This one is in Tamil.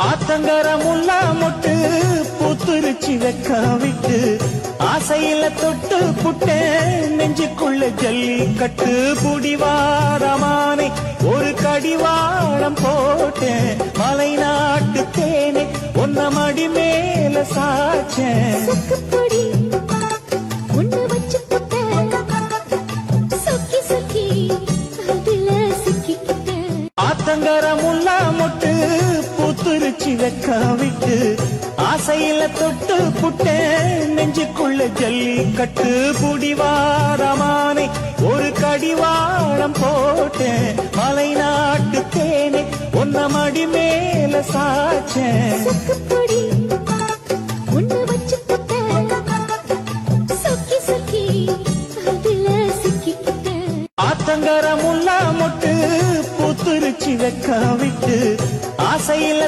ஆத்தங்கர முல்லா மொட்டு பூத்துருச்சி வெக்க விட்டு ஆசையில தொட்டு புட்டேன் நெஞ்சுக்குள்ள ஜல்லி கட்டு புடிவாரமானே ஒரு கடிவாளம் போட்டேன் மலை நாட்டு தேனே ஒன்ன மடி மேல சாச்சேன் ஆத்தங்கர முல்லா மொட்டு பூத்துருச்சி வெக்க விட்டு ஆசையில தொட்டு புட்டேன் நெஞ்சுக்குள்ள ஜல்லி கட்டு புடிவாரமானே ஒரு கடிவாளம் போட்டேன் மலை நாட்டு தேனே ஒன்ன மடி மேல சாச்சேன் ஆத்தங்கர முல்லா மொட்டு பூத்துருச்சி வெக்க விட்டு ஆசையில